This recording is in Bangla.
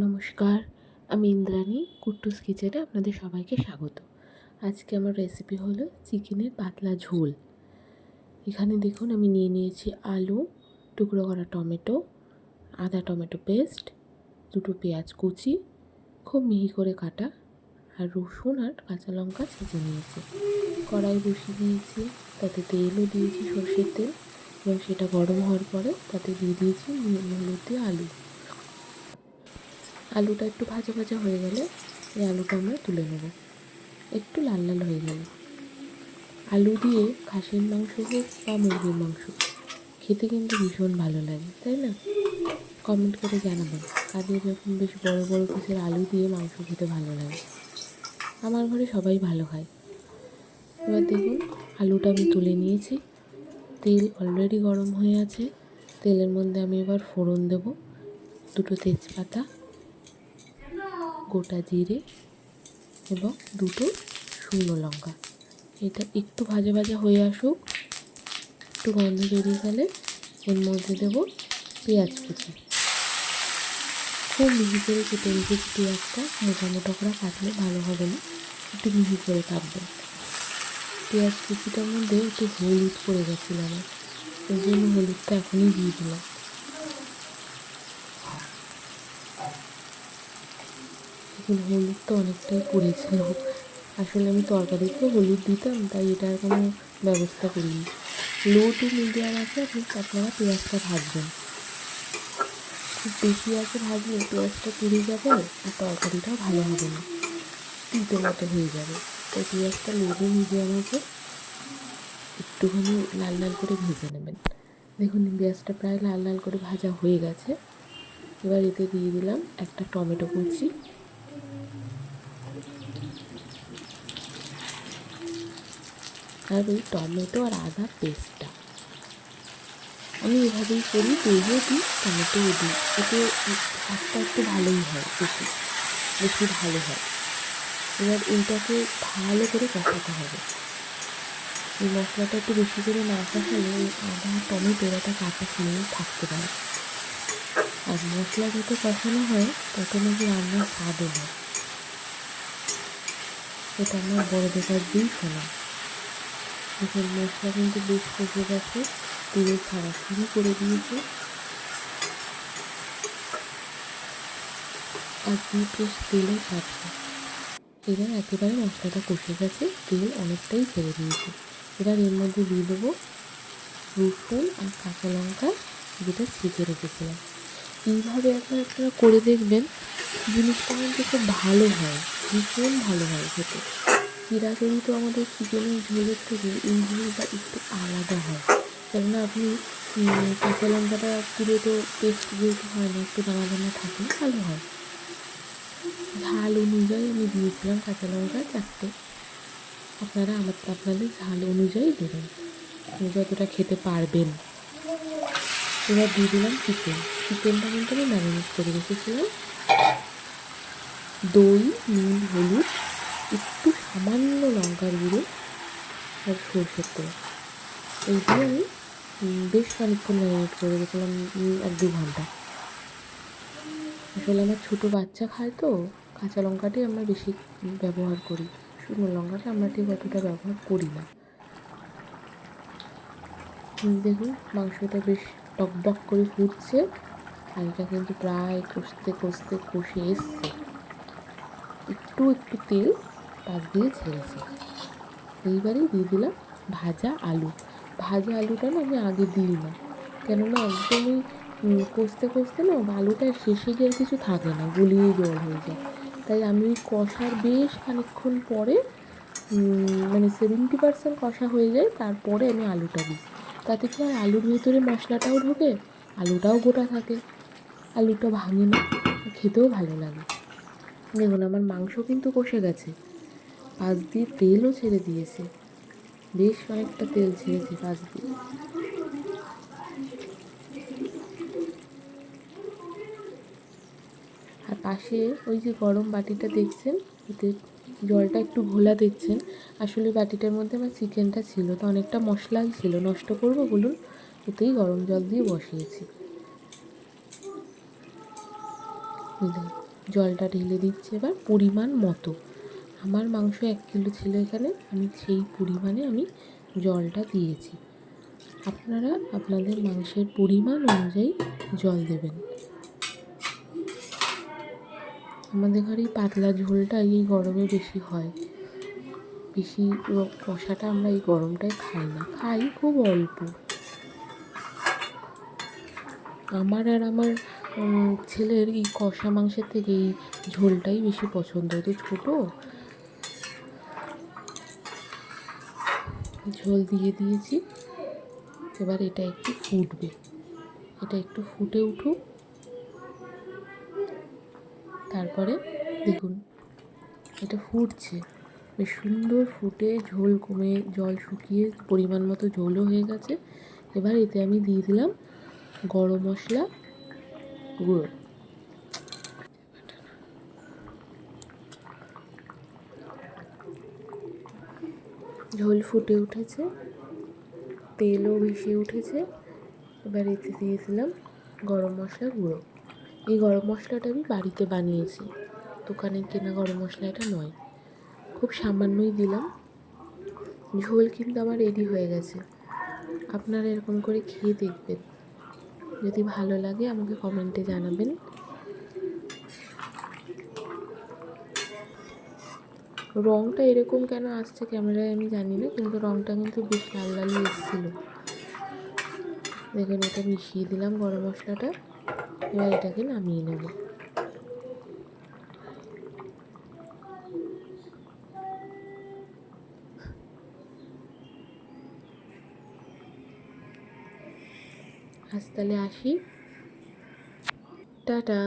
নমস্কার, আমি ইন্দ্রাণী কুট্টুস কিচেনে আপনাদের সবাইকে স্বাগত। আজকে আমার রেসিপি হলো চিকেনের পাতলা ঝোল। এখানে দেখুন আমি নিয়ে নিয়েছি আলু, টুকরো করা টমেটো, আদা টমেটো পেস্ট, দুটো পেঁয়াজ কুচি খুব মিহি করে কাটা, আর রসুন আর কাঁচা লঙ্কা ছেঁচে নিয়েছি। কড়াই বসিয়ে দিয়েছি, তাতে তেলও দিয়েছি সর্ষের তেল, এবং সেটা গরম হওয়ার পরে তাতে দিয়ে দিয়েছি নুন হলুদ দিয়ে আলুটা একটু ভাজা ভাজা হয়ে গেলে এই আলুটা আমরা তুলে নেব। একটু লাল লাল হয়ে গেলে আলু দিয়ে খাসির মাংস হোক বা মুরগির মাংস খেতে কিন্তু ভীষণ ভালো লাগে, তাই না? কমেন্ট করে জানাবেন কাদের এরকম বেশ বড় বড় পিসের আলু দিয়ে মাংস খেতে ভালো লাগে। আমার ঘরে সবাই ভালো খায়। এবার দেখুন আলুটা আমি তুলে নিয়েছি, তেল অলরেডি গরম হয়ে আছে। তেলের মধ্যে আমি এবার ফোড়ন দেব, দুটো তেজপাতা, গোটা জিরে এবং দুটো শুকনো লঙ্কা। এটা একটু ভাজা ভাজা হয়ে আসুক, একটু গন্ধ বেরিয়ে গেলে এর মধ্যে দেব পেঁয়াজ কুচি। খুব মিহি করে কেটে রেখেছি পেঁয়াজটা, মোটা মোটা করে কাটলে ভালো হবে না, একটু মিহি করে কাটবেন। পেঁয়াজ কুচিটার মধ্যে একটু হলুদ পড়ে গেছিলো আমার, ওই জন্য হলুদটা এখনই দিয়ে দিলাম। এখন হলুদটা অনেকটাই পড়েছিল, আসলে আমি তরকারিতেও হলুদ দিতাম, তাই এটার কোনো ব্যবস্থা করিনি। লো টু মিডিয়াম আছে আপনারা পেঁয়াজটা ভাজবেন। খুব বেশি আছে ভাজলে পেঁয়াজটা পুড়ে যাবে আর তরকারিটাও ভালো হবে না, তিতো মতো হয়ে যাবে। তাই পেঁয়াজটা লো টু মিডিয়াম আছে একটুখানি লাল লাল করে ভেজে নেবেন। দেখুন পেঁয়াজটা প্রায় লাল লাল করে ভাজা হয়ে গেছে। এবার এতে দিয়ে দিলাম একটা টমেটো কুচি, আর ওই টমেটো আর আদা পেস্টটা আমি এভাবেই করি, পেঁয়াজও দিই টমেটোও দিই, এতে স্বাদটা একটু ভালোই হয়, বেশি বেশি ভালো হয়। এবার এইটাকে ভালো করে কষাতে হবে। এই মশলাটা একটু বেশি করে না কষালে এই আদা টমেটোর একটা কাঁচা স্মেল থাকতে পারে, আর মশলা যত কষানো হয় তত নাকি রান্নার স্বাদও হয়। এটা আমার বড়দের কাছ দিয়েই শোনা। দেখুন মশলা কিন্তু বেশ কষে গেছে, তেল ছাড়া শুরু করে দিয়েছে, আর দুটো তেলও ছাড়ছে। এবার একেবারে মশলাটা কষে গেছে, তেল অনেকটাই ছেড়ে দিয়েছে। এবার এর মধ্যে দিয়ে দেবো রসুন আর কাঁচা লঙ্কা, যেটা ছেঁচে রেখেছিলাম। এইভাবে একবার আপনারা করে দেখবেন, জিনিসটা কিন্তু খুব ভালো হয়, ভীষণ ভালো হয় খেতে। চিরাচরি তো আমাদের চিকেনের ঝোলের থেকে এই ঝোলটা একটু আলাদা হয়, কেননা আপনি কাঁচা লঙ্কাটা পুরো তো পেস্ট যেহেতু হয় না, একটু দানা দানা থাকে, ভালো হয়। ঝাল অনুযায়ী আমি দিয়েছিলাম কাঁচা লঙ্কা 4টে, আপনারা আপনাদের ঝাল অনুযায়ী দেবেন, যতটা খেতে পারবেন। এবার দিয়ে দিলাম চিকেনটা কিন্তু আমি ম্যারিনেট করে রেখেছিলাম। দই, নুন, হলুদ, একটু সামান্য লঙ্কার গুঁড়ো আর সরষের তেল, এই দিয়ে আমি বেশ খানিকক্ষণ ম্যারিনেট করে রেখেছিলাম, 1-2 ঘন্টা। আসলে আমার ছোটো বাচ্চা খায় তো, কাঁচা লঙ্কাটাই আমরা বেশি ব্যবহার করি, শুকনো লঙ্কাটা আমরা ঠিক অতটা ব্যবহার করি না। দেখুন মাংসটা বেশ টকবক করে ফুটছে, আর এটা কিন্তু প্রায় কষতে কষতে কষে এসছে, একটু একটু তেল পাশ দিয়ে ছেড়েছে। এইবারেই দিয়ে দিলাম ভাজা আলুটা না আমি আগে দিই না, কেননা একদমই কষতে কষতে না আলুটা শেষে গিয়ে আর কিছু থাকে না, গুলিয়ে জল হয়ে যায়। তাই আমি ওই কষার বেশ খানিকক্ষণ পরে, মানে 70% কষা হয়ে যায়, তারপরে আমি আলুটা দিই। তাতে কি আর আলুর ভেতরে মশলাটাও ঢোকে, আলুটাও গোটা থাকে, আলুটা ভাঙে না, খেতেও ভালো লাগে। দেখুন আমার মাংস কিন্তু কষে গেছে, পাশ দিয়ে তেলও ছেড়ে দিয়েছে, বেশ অনেকটা তেল ছেড়েছে পাশ দিয়ে। আর পাশে ওই যে গরম বাটিটা দেখছেন, এতে জলটা একটু ঘোলা দেখছেন, আসলে বাটিটার মধ্যে আমার চিকেনটা ছিল, তো অনেকটা মশলাই ছিল, নষ্ট করবো বলুন, ওতেই গরম জল দিয়ে বসিয়েছি। জলটা ঢেলে দিচ্ছি এবার পরিমাণ মতো। আমার মাংস 1 কিলো ছিল এখানে, আমি সেই পরিমাণে আমি জলটা দিয়েছি। আপনারা আপনাদের মাংসের পরিমাণ অনুযায়ী জল দেবেন। আমাদের ঘরে এই পাতলা ঝোলটা এই গরমে বেশি হয়, বেশি কষাটা আমরা এই গরমটায় খাই না, খাই খুব অল্প। আমার আর আমার ছেলের এই কষা মাংসের থেকে এই ঝোলটাই বেশি পছন্দ। তো ছোটো ঝোল দিয়ে দিয়েছি। এবার এটা একটু ফুটবে, এটা একটু ফুটে উঠুক। তারপরে দেখুন এটা ফুটছে, বেশ সুন্দর ফুটে ঝোল কমে জল শুকিয়ে পরিমাণ মতো ঝোলও হয়ে গেছে। এবার এতে আমি দিয়ে দিলাম গরম মশলা গুঁড়ো। ঝোল ফুটে উঠেছে, তেলও ভেসে উঠেছে। এবার এতে দিয়ে দিলাম গরম মশলা গুঁড়ো। এই গরম মশলাটা আমি বাড়িতে বানিয়েছি, দোকানে কেনা গরম মশলা এটা নয়। খুব সামান্যই দিলাম। ঝোল কিন্তু আমার রেডি হয়ে গেছে। আপনারা এরকম করে খেয়ে দেখবেন, যদি ভালো লাগে আমাকে কমেন্টে জানাবেন। রঙটা এরকম কেন আসছে ক্যামেরায় আমি জানি না, কিন্তু রঙটা কিন্তু বেশ লাল লালই এসেছিলো। দেখুন এটা মিশিয়ে দিলাম গরম মশলাটা। এবার এটাকে নামিয়ে নেব। আজ তাহলে আসি, টাটা।